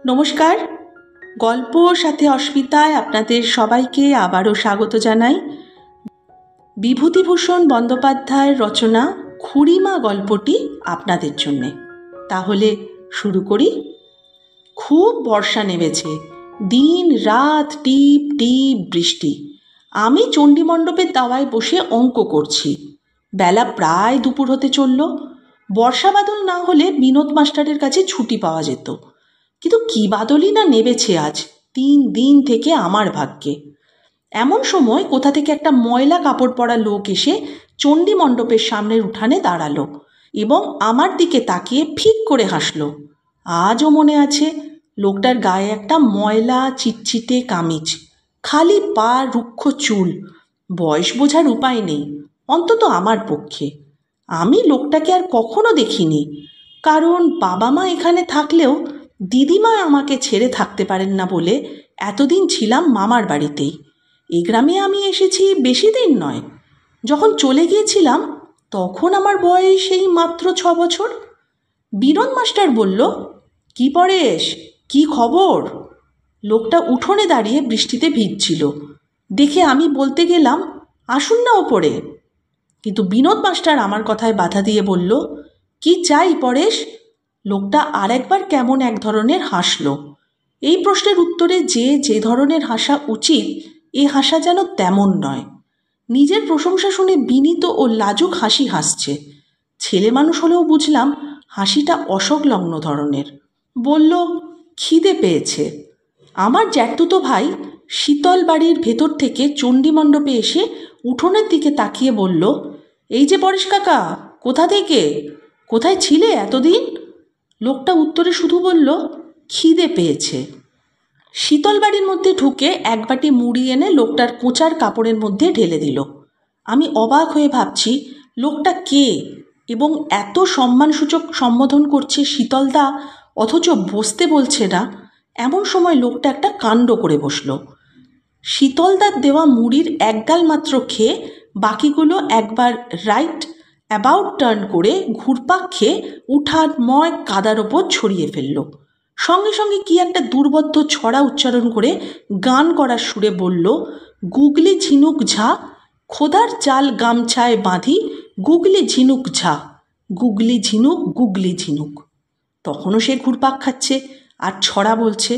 নমস্কার। গল্প সাথে অস্মিতায় আপনাদের সবাইকে আবারও স্বাগত জানাই। বিভূতিভূষণ বন্দ্যোপাধ্যায়ের রচনা খুড়িমা গল্পটি আপনাদের জন্যে। তাহলে শুরু করি। খুব বর্ষা নেমেছে, দিন রাত টিপ টিপ বৃষ্টি। আমি চণ্ডীমণ্ডপের দাওয়ায় বসে অঙ্ক করছি। বেলা প্রায় দুপুর হতে চলল। বর্ষা বাদল না হলে বিনোদ মাস্টারের কাছে ছুটি পাওয়া যেত, কিন্তু কী বাদলই না নেমেছে আজ 3 দিন থেকে আমার ভাগ্যে। এমন সময় কোথা থেকে একটা ময়লা কাপড় পরা লোক এসে চণ্ডী মণ্ডপের সামনের উঠানে দাঁড়ালো এবং আমার দিকে তাকিয়ে ফিক করে হাসল। আজও মনে আছে, লোকটার গায়ে একটা ময়লা চিটচিটে কামিজ, খালি পা, রুক্ষ চুল। বয়স বোঝার উপায় নেই, অন্তত আমার পক্ষে। আমি লোকটাকে আর কখনো দেখিনি, কারণ বাবা মা এখানে থাকলেও দিদিমা আমাকে ছেড়ে থাকতে পারেন না বলে এতদিন ছিলাম মামার বাড়িতেই। এই গ্রামে আমি এসেছি বেশি দিন নয়। যখন চলে গিয়েছিলাম তখন আমার বয়স এই মাত্র 6 বছর। বিনোদ মাস্টার বলল, কি পরেশ, কি খবর? লোকটা উঠোনে দাঁড়িয়ে বৃষ্টিতে ভিজছিল দেখে আমি বলতে গেলাম, আসুন না ওপরে। কিন্তু বিনোদ মাস্টার আমার কথায় বাধা দিয়ে বলল, কি চাই পরেশ? লোকটা আরেকবার কেমন এক ধরনের হাসল। এই প্রশ্নের উত্তরে যে ধরনের হাসা উচিত, এ হাসা যেন তেমন নয়। নিজের প্রশংসা শুনে বিনীত ও লাজুক হাসি হাসছে। ছেলে মানুষ হলেও বুঝলাম হাসিটা অসংলগ্ন ধরনের। বলল, খিদে পেয়েছে। আমার জ্যাঠতুতো ভাই শীতল বাড়ির ভেতর থেকে চণ্ডীমণ্ডপে এসে উঠোনের দিকে তাকিয়ে বলল, এই যে পরেশ কাকা, কোথা থেকে, কোথায় ছিলে এতদিন? লোকটা উত্তরে শুধু বলল, খিদে পেয়েছে। শীতল বাড়ির মধ্যে ঢুকে এক বাটি মুড়ি এনে লোকটার কোঁচার কাপড়ের মধ্যে ঢেলে দিল। আমি অবাক হয়ে ভাবছি, লোকটা কে এবং এত সম্মানসূচক সম্বোধন করছে শীতলদা, অথচ বসতে বলছে না। এমন সময় লোকটা একটা কাণ্ড করে বসল। শীতলদার দেওয়া মুড়ির এক গাল মাত্র খেয়ে বাকিগুলো একবার রাইট অ্যাবাউট টার্ন করে ঘুরপাক খেয়ে উঠান ময় কাদার ওপর ছড়িয়ে ফেলল। সঙ্গে সঙ্গে কি একটা দুর্বোধ্য ছড়া উচ্চারণ করে গান করার সুরে বলল, গুগলি ঝিনুক ঝা, খোদার চাল গামছায় বাঁধি, গুগলি ঝিনুক ঝা, গুগলি ঝিনুক, গুগলি ঝিনুক। তখনও সে ঘুরপাক খাচ্ছে আর ছড়া বলছে।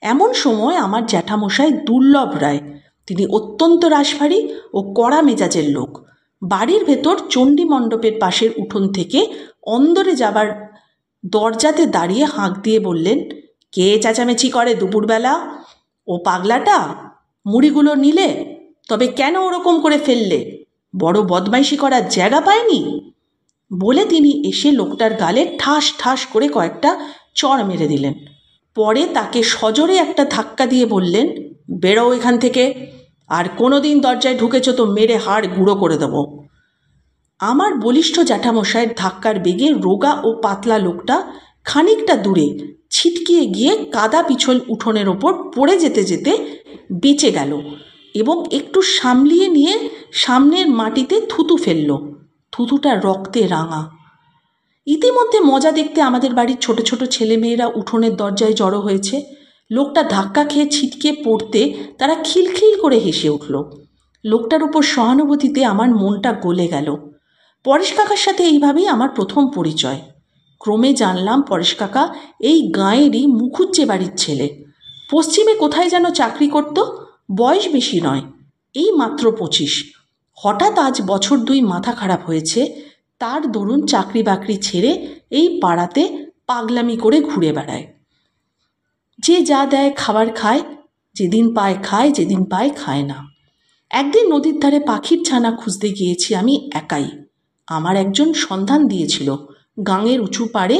এমন সময় আমার জ্যাঠামশাই দুর্লভ রায়, তিনি অত্যন্ত রাশভারী ও কড়া মেজাজের লোক, বাড়ির ভেতর চণ্ডী মণ্ডপের পাশের উঠোন থেকে অন্দরে যাবার দরজাতে দাঁড়িয়ে হাঁক দিয়ে বললেন, কে চেঁচামেচি করে দুপুরবেলা? ও পাগলাটা মুড়িগুলো নিলে? তবে কেন ওরকম করে ফেললে? বড় বদমাইশি করার জায়গা পায়নি? বলে তিনি এসে লোকটার গালে ঠাস ঠাস করে কয়েকটা চড় মেরে দিলেন। পরে তাকে সজোরে একটা ধাক্কা দিয়ে বললেন, বেরো এখান থেকে, আর কোনো দিন দরজায় ঢুকেছ তো মেরে হাড় গুঁড়ো করে দেবো। আমার বলিষ্ঠ জ্যাঠামশায়ের ধাক্কার বেগে রোগা ও পাতলা লোকটা খানিকটা দূরে ছিটকিয়ে গিয়ে কাদা পিছল উঠোনের ওপর পড়ে যেতে যেতে বেঁচে গেল এবং একটু সামলিয়ে নিয়ে সামনের মাটিতে থুতু ফেলল। থুতুটা রক্তে রাঙা। ইতিমধ্যে মজা দেখতে আমাদের বাড়ির ছোট ছোট ছেলেমেয়েরা উঠোনের দরজায় জড়ো হয়েছে। লোকটা ধাক্কা খেয়ে ছিটকে পড়তে তারা খিলখিল করে হেসে উঠল। লোকটার উপর সহানুভূতিতে আমার মনটা গলে গেল। পরেশ কাকার সাথে এইভাবেই আমার প্রথম পরিচয়। ক্রমে জানলাম পরেশ কাকা এই গাঁয়েরই মুখুজ্জে বাড়ির ছেলে। পশ্চিমে কোথায় যেন চাকরি করত, বয়স বেশি নয়, এই মাত্র 25। হঠাৎ আজ বছর 2 মাথা খারাপ হয়েছে, তার দরুন চাকরি বাকরি ছেড়ে এই পাড়াতে পাগলামি করে ঘুরে বেড়ায়। যে যা দেয় খাবার খায়, যেদিন পায় খায়, যেদিন পায় খায় না। একদিন নদীর ধারে পাখির ছানা খুঁজতে গিয়েছি আমি একাই। আমার একজন সন্ধান দিয়েছিল, গাঙের উঁচু পাড়ে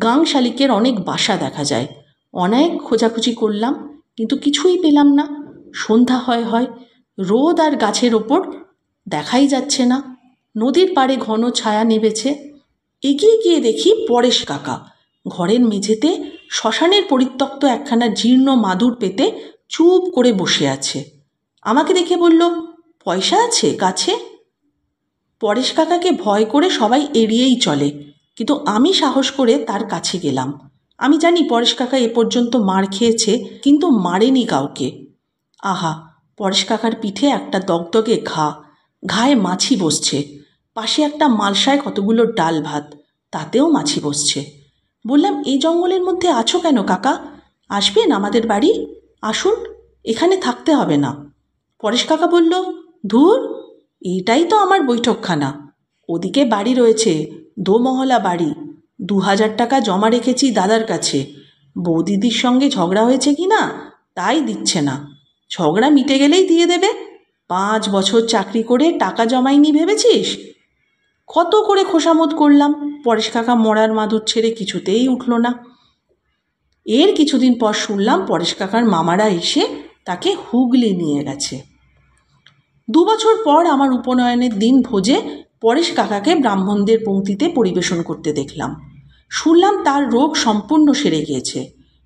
গাং শালিকের অনেক বাসা দেখা যায়। অনেক খোঁজাখুঁজি করলাম, কিন্তু কিছুই পেলাম না। সন্ধ্যা হয়, রোদ আর গাছের ওপর দেখাই যাচ্ছে না। নদীর পাড়ে ঘন ছায়া নেমেছে। এগিয়ে গিয়ে দেখি পরেশ কাকা ঘরের মেঝেতে শ্মশানের পরিত্যক্ত একখানা জীর্ণ মাদুর পেতে চুপ করে বসে আছে। আমাকে দেখে বলল, পয়সা আছে কাছে? পরেশ কাকাকে ভয় করে সবাই এড়িয়েই চলে, কিন্তু আমি সাহস করে তার কাছে গেলাম। আমি জানি পরেশ কাকা এ পর্যন্ত মার খেয়েছে, কিন্তু মারেনি কাউকে। আহা, পরেশ কাকার পিঠে একটা দগদগে ঘা, ঘায়ে মাছি বসছে। পাশে একটা মালসায় কতগুলো ডাল ভাত, তাতেও মাছি বসছে। বললাম, এই জঙ্গলের মধ্যে আছো কেন কাকা? আসবেন আমাদের বাড়ি, আসুন, এখানে থাকতে হবে না। পরেশ কাকা বলল, ধুর, এইটাই তো আমার বৈঠকখানা। ওদিকে বাড়ি রয়েছে, দোমহলা বাড়ি। 2000 টাকা জমা রেখেছি দাদার কাছে। বৌদিদির সঙ্গে ঝগড়া হয়েছে কি না তাই দিচ্ছে না। ঝগড়া মিটে গেলেই দিয়ে দেবে। 5 বছর চাকরি করে টাকা জমাইনি ভেবেছিস? কত করে খোসামত করলাম, পরেশ কাকা মরার মাদুর ছেড়ে কিছুতেই উঠল না। এর কিছুদিন পর শুনলাম পরেশ কাকার মামারা এসে তাকে হুগলি নিয়ে গেছে। 2 বছর পর আমার উপনয়নের দিন ভোজে পরেশ কাকাকে ব্রাহ্মণদের পংক্তিতে পরিবেশন করতে দেখলাম। শুনলাম তার রোগ সম্পূর্ণ সেরে গিয়েছে।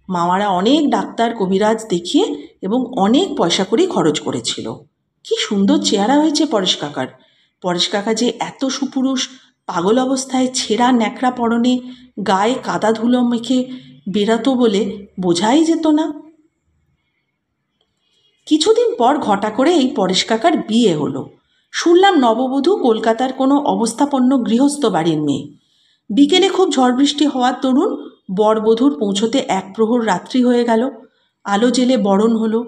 মামারা অনেক ডাক্তার কবিরাজ দেখিয়ে এবং অনেক পয়সা করে খরচ করেছিল। কি সুন্দর চেহারা হয়েছে পরেশ কাকার। পরেশ কাকা যে এত সুপুরুষ, পাগল অবস্থায় ছেঁড়া ন্যাকড়া পরনে গায়ে কাদা ধুলো মেখে বেরাতো বলে বোঝাই যেত না। কিছুদিন পর ঘটা করে এই পরেশ কাকার বিয়ে হলো। শুনলাম নববধূ কলকাতার কোনো অবস্থাপন্ন গৃহস্থ বাড়ির মেয়ে। বিকেলে খুব ঝড় বৃষ্টি হওয়ার দরুন বরবধূর পৌঁছতে 1 প্রহর রাত্রি হয়ে গেল। আলো জেলে বরণ হলো।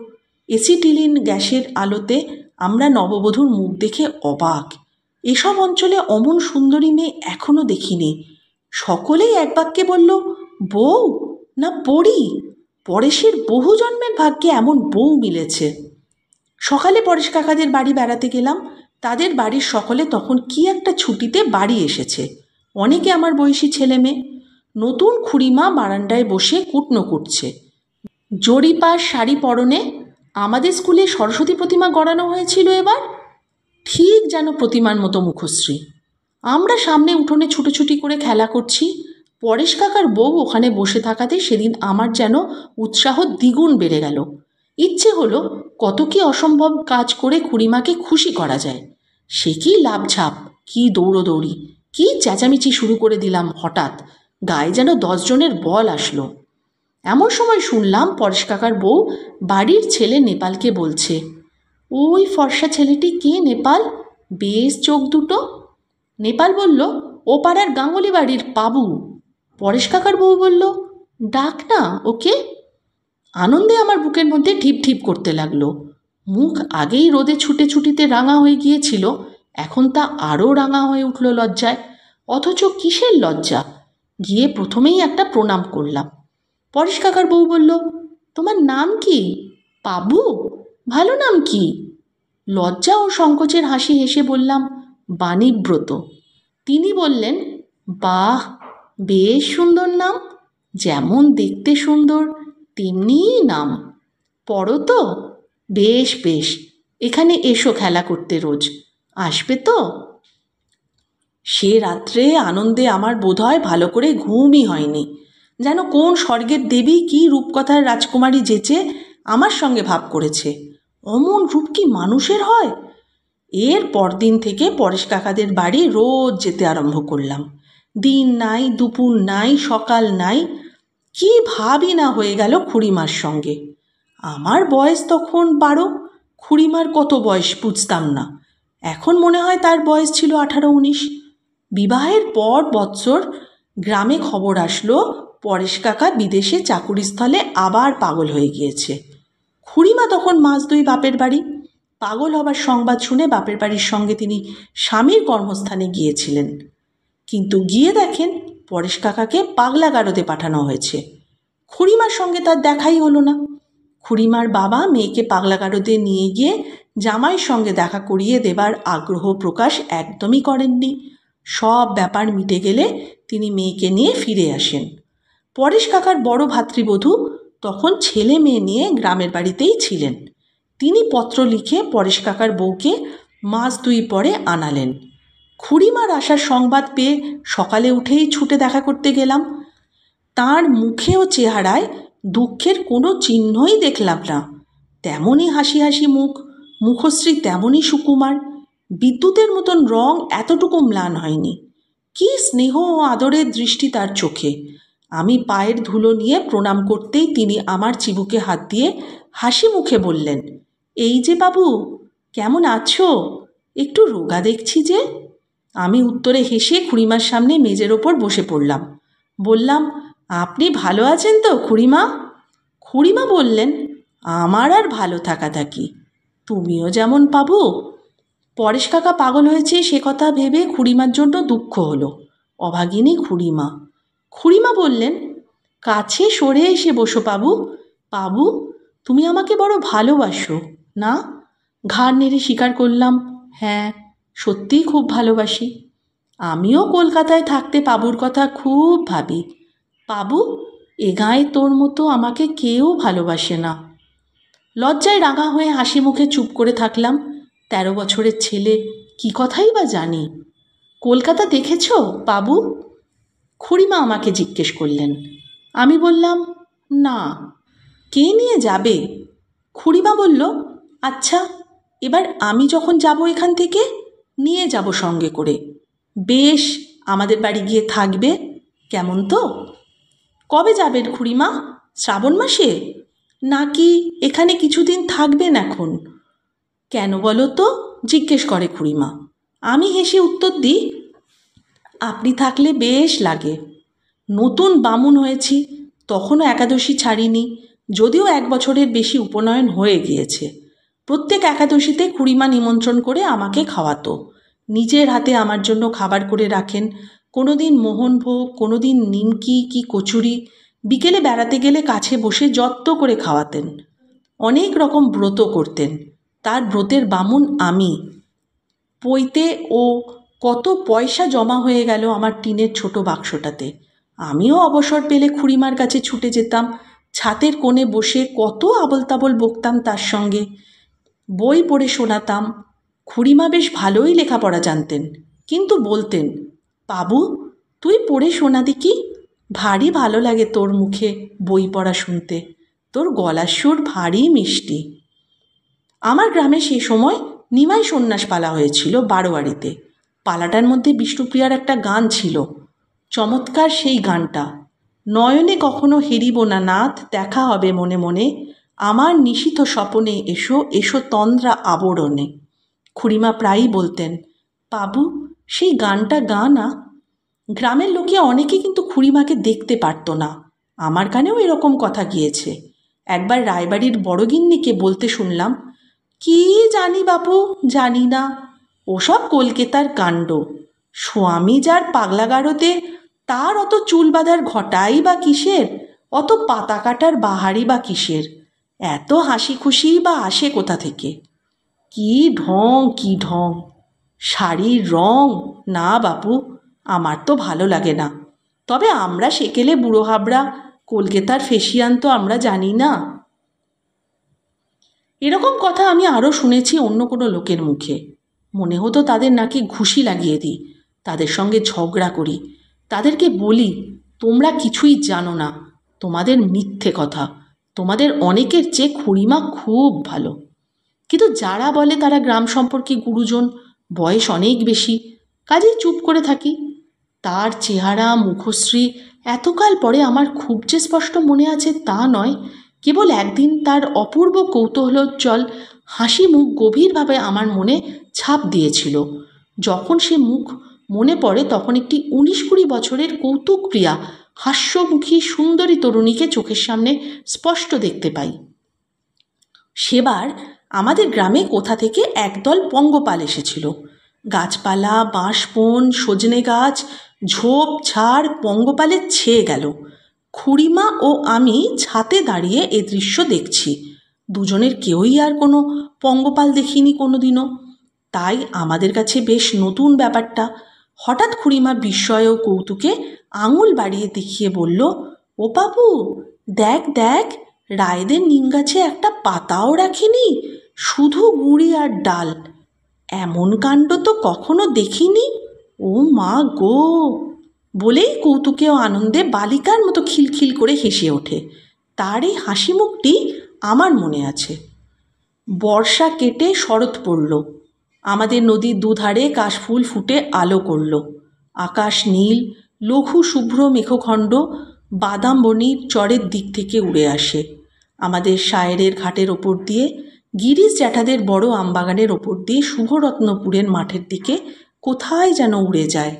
এসিটিলিন গ্যাসের আলোতে আমরা নববধূর মুখ দেখে অবাক। এসব অঞ্চলে অমন সুন্দরী মেয়ে এখনও দেখিনি। সকলেই এক বাক্যে বলল, বউ না পরী। পরেশের বহু জন্মের ভাগ্যে এমন বউ মিলেছে। সকালে পরেশ কাকাদের বাড়ি বেড়াতে গেলাম। তাদের বাড়ির সকলে তখন কি একটা ছুটিতে বাড়ি এসেছে। অনেকে আমার বয়সী ছেলে মেয়ে। নতুন খুড়িমা বারান্দায় বসে কুটনো কুটছে। জরিপার শাড়ি পরনে। আমাদের স্কুলে সরস্বতী প্রতিমা গড়ানো হয়েছিল এবার, ঠিক যেন প্রতিমার মতো মুখশ্রী। আমরা সামনে উঠোনে ছুটোছুটি করে খেলা করছি। পরেশ কাকার বউ ওখানে বসে থাকাতে সেদিন আমার যেন উৎসাহ দ্বিগুণ বেড়ে গেল। ইচ্ছে হলো কত কি অসম্ভব কাজ করে খুড়িমাকে খুশি করা যায়। সে কি লাভঝাপ, কি দৌড়োদৌড়ি, কি চেঁচামেচি শুরু করে দিলাম। হঠাৎ গায়ে যেন 10 জনের বল আসলো। এমন সময় শুনলাম পরেশ কাকার বউ বাড়ির ছেলে নেপালকে বলছে, ওই ফর্সা ছেলেটি কে নেপাল, বেশ চোখ দুটো। নেপাল বলল, ও পাড়ার গাঙ্গুলি বাড়ির পাবু। পরেশ কাকার বউ বলল, ডাক না ওকে। আনন্দে আমার বুকের মধ্যে ঢিপ ঢিপ করতে লাগলো। মুখ আগেই রোদে ছুটে ছুটিতে রাঙা হয়ে গিয়েছিল, এখন তা আরও রাঙা হয়ে উঠল লজ্জায়। অথচ কিসের লজ্জা? গিয়ে প্রথমেই একটা প্রণাম করলাম। পরেশ কাকার বউ বলল, তোমার নাম কি? পাবু, ভালো নাম কি? লজ্জা ও সংকোচের হাসি হেসে বললাম, বাণীব্রত। তিনি বললেন, বাহ, বেশ সুন্দর নাম। যেমন দেখতে সুন্দর তেমনিই নাম। পড়ো তো? বেশ বেশ, এখানে এসো খেলা করতে রোজ, আসবে তো? সে রাত্রে আনন্দে আমার বোধহয় ভালো করে ঘুমই হয়নি। যেন কোন স্বর্গের দেবী কি রূপকথার রাজকুমারী যেচে আমার সঙ্গে ভাব করেছে। অমন রূপ কি মানুষের হয়? এর পরদিন থেকে পরেশ কাকাদের বাড়ি রোজ যেতে আরম্ভ করলাম। দিন নাই, দুপুর নাই, সকাল নাই, কি ভাবই না হয়ে গেল খুড়িমার সঙ্গে। আমার বয়স তখন 12, খুড়িমার কত বয়স বুঝতাম না। এখন মনে হয় তার বয়স ছিল 18-19। বিবাহের পর বৎসর গ্রামে খবর আসলো পরেশ কাকা বিদেশে চাকুরিস্থলে আবার পাগল হয়ে গিয়েছে। খুড়িমা তখন মাস 2 বাপের বাড়ি। পাগল হবার সংবাদ শুনে বাপের বাড়ির সঙ্গে তিনি স্বামীর কর্মস্থানে গিয়েছিলেন, কিন্তু গিয়ে দেখেন পরেশ কাকাকে পাগলাগারদে পাঠানো হয়েছে। খুড়িমার সঙ্গে তার দেখাই হলো না। খুড়িমার বাবা মেয়েকে পাগলাগারদে নিয়ে গিয়ে জামাইয়ের সঙ্গে দেখা করিয়ে দেবার আগ্রহ প্রকাশ একদমই করেননি। সব ব্যাপার মিটে গেলে তিনি মেয়েকে নিয়ে ফিরে আসেন। পরেশ কাকার বড় ভাতৃবধূ তখন ছেলে মেয়ে নিয়ে গ্রামের বাড়িতেই ছিলেন। তিনি পত্র লিখে পরেশ কাকার বউকে মাস 2 পরে আনালেন। খুড়িমার আসার সংবাদ পেয়ে সকালে উঠেই ছুটে দেখা করতে গেলাম। তার মুখে ও চেহারায় দুঃখের কোনো চিহ্নই দেখলাম না। তেমনই হাসি হাসি মুখ, মুখশ্রী তেমনই সুকুমার, বিদ্যুতের মতন রং এতটুকু ম্লান হয়নি। কি স্নেহ ও আদরের দৃষ্টি তার চোখে! আমি পায়ের ধুলো নিয়ে প্রণাম করতেই তিনি আমার চিবুকে হাত দিয়ে হাসি মুখে বললেন, এই যে বাবু, কেমন আছো? একটু রোগা দেখছি যে। আমি উত্তরে হেসে খুড়িমার সামনে মেজের ওপর বসে পড়লাম। বললাম, আপনি ভালো আছেন তো খুড়িমা? খুড়িমা বললেন, আমার আর ভালো থাকা থাকি, তুমিও যেমন পাবো। পরেশ কাকা পাগল হয়েছে সে কথা ভেবে খুড়িমার জন্য দুঃখ হলো। অভাগিনী খুড়িমা। খুড়িমা বললেন, কাছে সরে এসে বসো বাবু। বাবু, তুমি আমাকে বড় ভালোবাসো না? ঘাড় নেড়ে স্বীকার করলাম, হ্যাঁ, সত্যিই খুব ভালোবাসি। আমিও কলকাতায় থাকতে পাবুর কথা খুব ভাবি। পাবু, এ গায়ে তোর মতো আমাকে কেউ ভালোবাসে না। লজ্জায় রাঙা হয়ে হাসি মুখে চুপ করে থাকলাম। 13 বছরের ছেলে, কি কথাই বা জানি। কলকাতা দেখেছ বাবু? খুড়িমা আমাকে জিজ্ঞেস করলেন। আমি বললাম, না। কে নিয়ে যাবে? খুড়িমা বলল, আচ্ছা, এবার আমি যখন যাব এখান থেকে নিয়ে যাব সঙ্গে করে। বেশ, আমাদের বাড়ি গিয়ে থাকবে, কেমন তো? কবে যাবেন খুড়িমা? শ্রাবণ মাসে? নাকি এখানে কিছুদিন থাকবেন এখন? কেন বলো তো, জিজ্ঞেস করে খুড়িমা। আমি হেসে উত্তর দিই, আপনি থাকলে বেশ লাগে। নতুন বামুন হয়েছি, তখনও একাদশী ছাড়িনি, যদিও 1 বছরের বেশি উপনয়ন হয়ে গিয়েছে। প্রত্যেক একাদশীতে খুড়িমা নিমন্ত্রণ করে আমাকে খাওয়াতো। নিজের হাতে আমার জন্য খাবার করে রাখেন। কোনো দিন মোহনভোগ, কোনো দিন নিমকি কি কচুরি। বিকেলে বেড়াতে গেলে কাছে বসে যত্ন করে খাওয়াতেন। অনেক রকম ব্রত করতেন, তার ব্রতের বামুন আমি। পইতে ও কত পয়সা জমা হয়ে গেল আমার টিনের ছোট বাক্সটাতে। আমিও অবসর পেলে খুড়িমার কাছে ছুটে যেতাম। ছাতের কোণে বসে কত আবল তাবল বকতাম তার সঙ্গে। বই পড়ে শোনাতাম। খুড়িমা বেশ ভালোই লেখাপড়া জানতেন, কিন্তু বলতেন, বাবু, তুই পড়ে শোনা দেখি, ভারী ভালো লাগে তোর মুখে বই পড়া শুনতে, তোর গলার সুর ভারী মিষ্টি। আমার গ্রামে সে সময় নিমাই সন্ন্যাস পালা হয়েছিল বারোয়ারিতে। পালাটার মধ্যে বিষ্ণুপ্রিয়ার একটা গান ছিল, চমৎকার সেই গানটা, নয়নে কখনো হেরিব না নাথ, দেখা হবে মনে মনে, আমার নিশীথ স্বপনে এসো এসো তন্দ্রা আবরণে। খুড়িমা প্রায়ই বলতেন, বাবু, সেই গানটা গা না। গ্রামের লোকে অনেকে কিন্তু খুড়িমাকে দেখতে পারত না। আমার কানেও এরকম কথা গিয়েছে। একবার রায়বাড়ির বড়গিন্নিকে বলতে শুনলাম, কি জানি বাপু, জানি না, ওসব কলকাতার কাণ্ড। স্বামী যার পাগলা গারদে, তার অত চুল বাঁধার ঘটাই বা কিসের, অত পাতা কাটার বাহারি বা কিসের, এত হাসি খুশি বা আসে কোথা থেকে? কি ঢং, কি ঢং! শাড়ির রং, না বাপু, আমার তো ভালো লাগে না। তবে আমরা সেকেলে বুড়ো হাবড়া, কলকাতার ফেসিয়ান তো আমরা জানি না। এরকম কথা আমি আরও শুনেছি অন্য কোনো লোকের মুখে। মনে হতো তাদের নাকি ঘুষি লাগিয়ে দিই, তাদের সঙ্গে ঝগড়া করি, তাদেরকে বলি, তোমরা কিছুই জানো না, তোমাদের মিথ্যে কথা, তোমাদের অনেকের চেয়ে খুড়িমা খুব ভালো। কিন্তু যারা বলে তারা গ্রাম সম্পর্কে গুরুজন, বয়স অনেক বেশি, কাজেই চুপ করে থাকি। তার চেহারা মুখশ্রী এতকাল পরে আমার খুব যে স্পষ্ট মনে আছে তা নয়, কেবল একদিন তার অপূর্ব কৌতূহলোজ্জ্বল হাসি মুখ গভীরভাবে আমার মনে ছাপ দিয়েছিল। যখন সে মুখ মনে পড়ে তখন একটি 19-20 বছরের কৌতুকপ্রিয়া হাস্যমুখী সুন্দরী তরুণীকে চোখের সামনে স্পষ্ট দেখতে পাই। সেবার আমাদের গ্রামে কোথা থেকে একদল পঙ্গপাল এসেছিল। গাছপালা, বাঁশবন, সজনে গাছ, ঝোপ ঝাড় পঙ্গপালে ছেয়ে গেল। খুড়িমা ও আমি ছাতে দাঁড়িয়ে এ দৃশ্য দেখছি। দুজনের কেউই আর কোনো পঙ্গপাল দেখিনি কোনো দিনও, তাই আমাদের কাছে বেশ নতুন ব্যাপারটা। হঠাৎ খুড়িমা বিস্ময় ও কৌতুকে আঙুল বাড়িয়ে দেখিয়ে বলল, ও বাবু, দেখ দেখ, রায়দের নিম গাছে একটা পাতাও রাখিনি, শুধু গুঁড়ি আর ডাল। এমন কাণ্ড তো কখনো দেখিনি। ও মা গো! বলেই কৌতুকে ও আনন্দে বালিকার মতো খিলখিল করে হেসে ওঠে। তার এই হাসি মুখটি আমার মনে আছে। বর্ষা কেটে শরৎ পড়ল। আমাদের নদীর দুধারে কাশফুল ফুটে আলো করল। আকাশ নীল, লঘু শুভ্র মেঘখণ্ড বাদাম বনির চরের দিক থেকে উড়ে আসে, আমাদের শায়েরের ঘাটের ওপর দিয়ে, গিরিশ জ্যাঠাদের বড় আমবাগানের ওপর দিয়ে শুভরত্নপুরের মাঠের দিকে কোথায় যেন উড়ে যায়।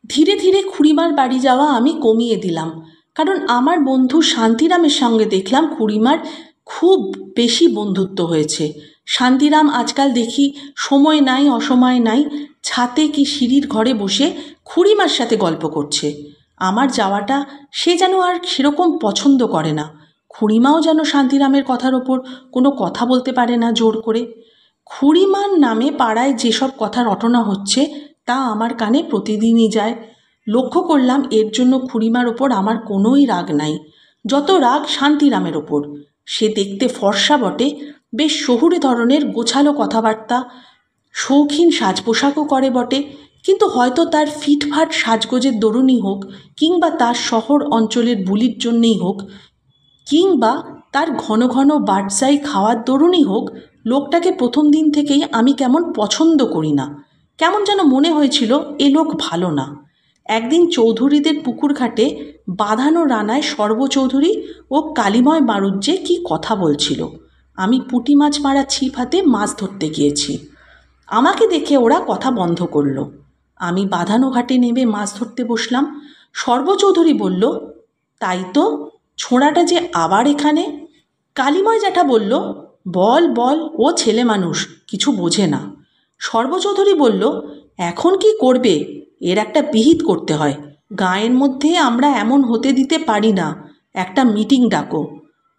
ধীরে ধীরে খুড়িমার বাড়ি যাওয়া আমি কমিয়ে দিলাম, কারণ আমার বন্ধু শান্তিরামের সঙ্গে দেখলাম খুড়িমার খুব বেশি বন্ধুত্ব হয়েছে। শান্তিরাম আজকাল দেখি সময় নাই অসময় নাই ছাতে কি সিঁড়ির ঘরে বসে খুড়িমার সাথে গল্প করছে। আমার যাওয়াটা সে যেন আর সেরকম পছন্দ করে না। খুড়িমাও যেন শান্তিরামের কথার ওপর কোনো কথা বলতে পারে না জোর করে। খুড়িমার নামে পাড়ায় যেসব কথা রটনা হচ্ছে তা আমার কানে প্রতিদিনই যায়। লক্ষ্য করলাম এর জন্য খুড়িমার ওপর আমার কোনোই রাগ নাই, যত রাগ শান্তিরামের ওপর। সে দেখতে ফর্সা বটে, বেশ শহুরে ধরনের গোছালো কথাবার্তা, শৌখিন সাজ পোশাকও করে বটে, কিন্তু হয়তো তার ফিটফাট সাজগোজের দরুনই হোক, কিংবা তার শহর অঞ্চলের বুলির জন্যেই হোক, কিংবা তার ঘন ঘন বাটজাই খাওয়ার দরুনই হোক, লোকটাকে প্রথম দিন থেকেই আমি কেমন পছন্দ করি না। কেমন যেন মনে হয়েছিল এ লোক ভালো না। একদিন চৌধুরীদের পুকুর ঘাটে বাঁধানো রানায় সর্বচৌধুরী ও কালিময় মারুজ্জে কি কথা বলছিল। আমি পুঁটি মাছ মারা ছিপ হাতে মাছ ধরতে গিয়েছি। আমাকে দেখে ওরা কথা বন্ধ করল। আমি বাঁধানো ঘাটে নেমে মাছ ধরতে বসলাম। সর্বচৌধুরী বলল, তাই তো, ছোঁড়াটা যে আবার এখানে। কালিময় জ্যাঠা বলল, বল বল, ও ছেলে মানুষ, কিছু বোঝে না। সর্বচৌধুরী বলল, এখন কি করবে, এর একটা বিহিত করতে হয়। গাঁয়ের মধ্যে আমরা এমন হতে দিতে পারি না, একটা মিটিং ডাকো।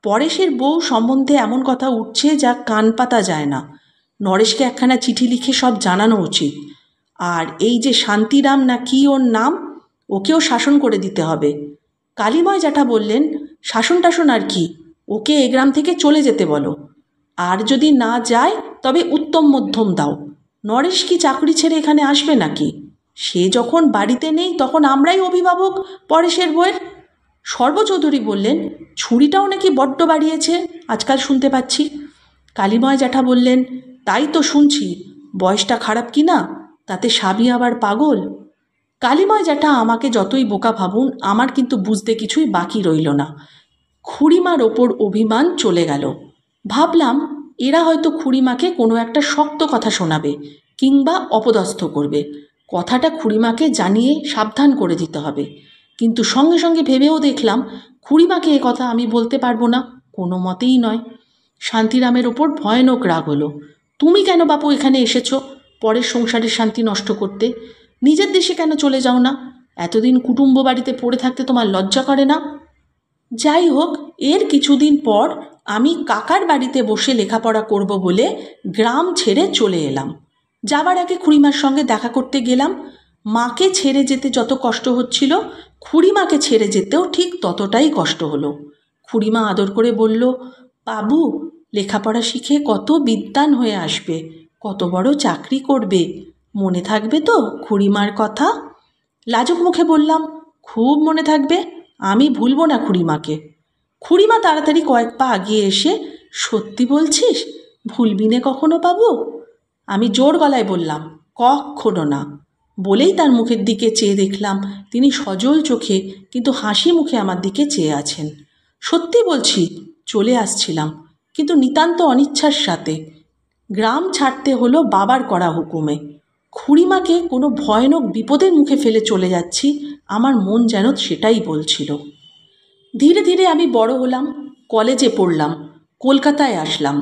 পরেশের বউ সম্বন্ধে এমন কথা উঠছে যা কান পাতা যায় না। নরেশকে একখানা চিঠি লিখে সব জানানো উচিত। আর এই যে শান্তিরাম না কি ওর নাম, ওকেও শাসন করে দিতে হবে। কালিময় জ্যাঠা বললেন, শাসন টাসন আর কি, ওকে এ গ্রাম থেকে চলে যেতে বলো। আর যদি না যায় তবে উত্তম মধ্যম দাও। নরেশ কি চাকরি ছেড়ে এখানে আসবে নাকি? সে যখন বাড়িতে নেই তখন আমরাই অভিভাবক পরেশের বউয়ের। সর্বচৌধুরী বললেন, ছুরিটাও নাকি বড্ড বাড়িয়েছে আজকাল শুনতে পাচ্ছি। কালিময় জ্যাঠা বললেন, তাই তো শুনছি, বয়সটা খারাপ কি না, তাতে স্বামী আবার পাগল। কালিময় জ্যাঠা আমাকে যতই বোকা ভাবুন, আমার কিন্তু বুঝতে কিছুই বাকি রইল না। খুড়িমার ওপর অভিমান চলে গেল। ভাবলাম এরা হয়তো খুড়িমাকে কোনো একটা শক্ত কথা শোনাবে কিংবা অপদস্থ করবে। কথাটা খুড়িমাকে জানিয়ে সাবধান করে দিতে হবে। কিন্তু সঙ্গে সঙ্গে ভেবেও দেখলাম খুড়িমাকে এ কথা আমি বলতে পারবো না, কোনো মতেই নয়। শান্তিরামের ওপর ভয়ানক রাগ হলো। তুমি কেন বাপু এখানে এসেছো পরের সংসারের শান্তি নষ্ট করতে? নিজের দেশে কেন চলে যাও না? এতদিন কুটুম্ব বাড়িতে পড়ে থাকতে তোমার লজ্জা করে না? যাই হোক, এর কিছুদিন পর আমি কাকার বাড়িতে বসে লেখাপড়া করব বলে গ্রাম ছেড়ে চলে এলাম। যাবার আগে খুড়িমার সঙ্গে দেখা করতে গেলাম। মাকে ছেড়ে যেতে যত কষ্ট হচ্ছিল, খুড়িমাকে ছেড়ে যেতেও ঠিক ততটাই কষ্ট হলো। খুড়িমা আদর করে বলল, বাবু লেখাপড়া শিখে কত বিদ্বান হয়ে আসবে, কত বড় চাকরি করবে, মনে থাকবে তো খুড়িমার কথা? লাজুক মুখে বললাম, খুব মনে থাকবে, আমি ভুলব না খুড়িমাকে। খুড়িমা তাড়াতাড়ি কয়েক পা আগিয়ে এসে, সত্যি বলছিস, ভুলবি নে কখনো বাবু? আমি জোর গলায় বললাম, কখনো না। বলেই তার মুখের দিকে চেয়ে দেখলাম তিনি সজল চোখে কিন্তু হাসি মুখে আমার দিকে চেয়ে আছেন। সত্যি বলছি, চলে আসছিলাম, কিন্তু নিতান্ত অনিচ্ছার সাথে। গ্রাম ছাড়তে হলো বাবার করা হুকুমে। খুড়িমাকে কোনো ভয়ানক বিপদের মুখে ফেলে চলে যাচ্ছি, আমার মন যেন সেটাই বলছিল। ধীরে ধীরে আমি বড় হলাম, কলেজে পড়লাম, কলকাতায় আসলাম।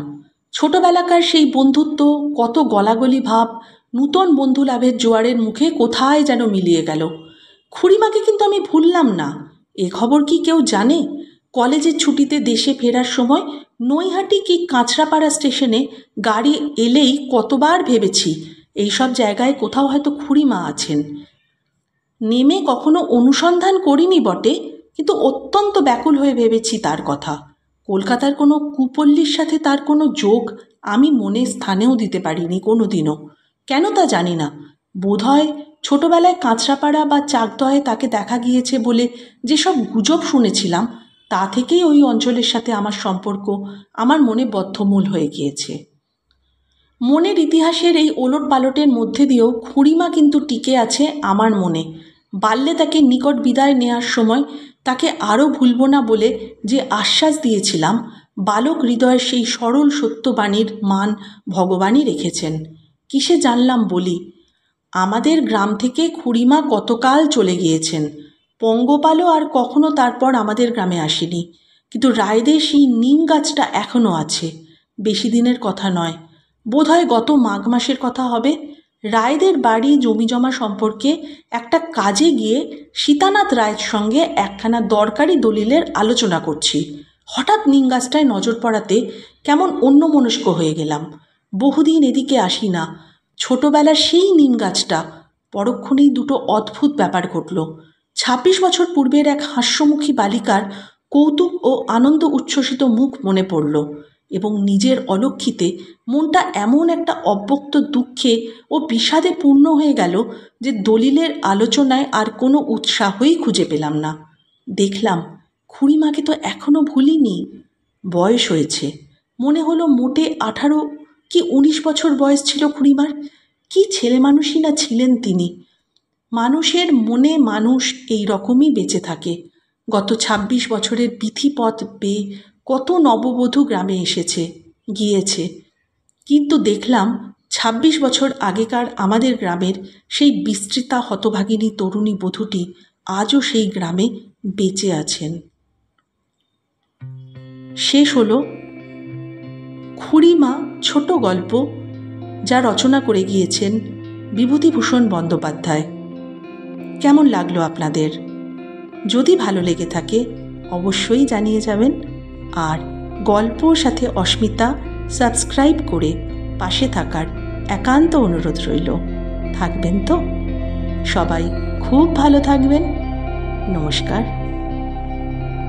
ছোটবেলাকার সেই বন্ধুত্ব, কত গলাগলি ভাব, নূতন বন্ধু লাভের জোয়ারের মুখে কোথায় যেন মিলিয়ে গেল। খুড়িমাকে কিন্তু আমি ভুললাম না। এ খবর কি কেউ জানে? কলেজের ছুটিতে দেশে ফেরার সময় নৈহাটি কি কাঁচরাপাড়া স্টেশনে গাড়ি এলেই কতবার ভেবেছি এইসব জায়গায় কোথাও হয়তো খুড়িমা আছেন। নেমে কখনো অনুসন্ধান করিনি বটে, কিন্তু অত্যন্ত ব্যাকুল হয়ে ভেবেছি তার কথা। কলকাতার কোনো কুপল্লীর সাথে তার কোনো যোগ আমি মনে স্থানেও দিতে পারিনি কোনো দিনও। কেন তা জানি না। বোধহয় ছোটবেলায় কাঁচরাপাড়া বা চাকদহে তাকে দেখা গিয়েছে বলে যেসব গুজব শুনেছিলাম, তা থেকেই ওই অঞ্চলের সাথে আমার সম্পর্ক আমার মনে বদ্ধমূল হয়ে গিয়েছে। মনের ইতিহাসের এই ওলট পালটের মধ্যে দিয়েও খুড়িমা কিন্তু টিকে আছে আমার মনে। বাল্যে তাকে নিকট বিদায় নেওয়ার সময় তাকে আরও ভুলব না বলে যে আশ্বাস দিয়েছিলাম, বালক হৃদয়ের সেই সরল সত্যবাণীর মান ভগবানই রেখেছেন। কিসে জানলাম বলি, আমাদের গ্রাম থেকে খুড়িমা কতকাল চলে গিয়েছেন। পঙ্গপালও আর কখনো তারপর আমাদের গ্রামে আসেনি, কিন্তু রায়দের সেই নিম গাছটা এখনও আছে। বেশি দিনের কথা নয়, বোধহয় গত মাঘ মাসের কথা হবে। রায়দের বাড়ি জমিজমা সম্পর্কে একটা কাজে গিয়ে সীতানাথ রায়ের সঙ্গে একখানা দরকারি দলিলের আলোচনা করছি। হঠাৎ নিম গাছটায় নজর পড়াতে কেমন অন্যমনস্ক হয়ে গেলাম। বহুদিন এদিকে আসি না। ছোটবেলার সেই নিম গাছটা, পরক্ষণেই দুটো অদ্ভুত ব্যাপার ঘটল। 26 বছর পূর্বের এক হাস্যমুখী বালিকার কৌতুক ও আনন্দ উচ্ছ্বসিত মুখ মনে পড়ল, এবং নিজের অলক্ষিতে মনটা এমন একটা অব্যক্ত দুঃখে ও বিষাদে পূর্ণ হয়ে গেল যে দলিলের আলোচনায় আর কোনো উৎসাহই খুঁজে পেলাম না। দেখলাম খুড়িমাকে তো এখনও ভুলিনি। বয়স হয়েছে, মনে হলো মোটে 18 কি 19 বছর বয়স ছিল খুড়িমার। কি ছেলে মানুষই না ছিলেন তিনি। মানুষের মনে মানুষ এই রকমই বেঁচে থাকে। গত 26 বছরের বিথিপথ পেয়ে কত নববধূ গ্রামে এসেছে গিয়েছে, কিন্তু দেখলাম 26 বছর আগেকার আমাদের গ্রামের সেই বিস্তৃতা হতভাগিনী তরুণী বধূটি আজও সেই গ্রামে বেঁচে আছেন। শেষ হলো খুড়িমা ছোট গল্প, যা রচনা করে গিয়েছেন বিভূতিভূষণ বন্দ্যোপাধ্যায়। কেমন লাগলো আপনাদের? যদি ভালো লেগে থাকে অবশ্যই জানিয়ে যাবেন। আর গল্পর সাথে অস্মিতা সাবস্ক্রাইব করে পাশে থাকার একান্ত অনুরোধ রইল। থাকবেন তো? সবাই খুব ভালো থাকবেন। নমস্কার।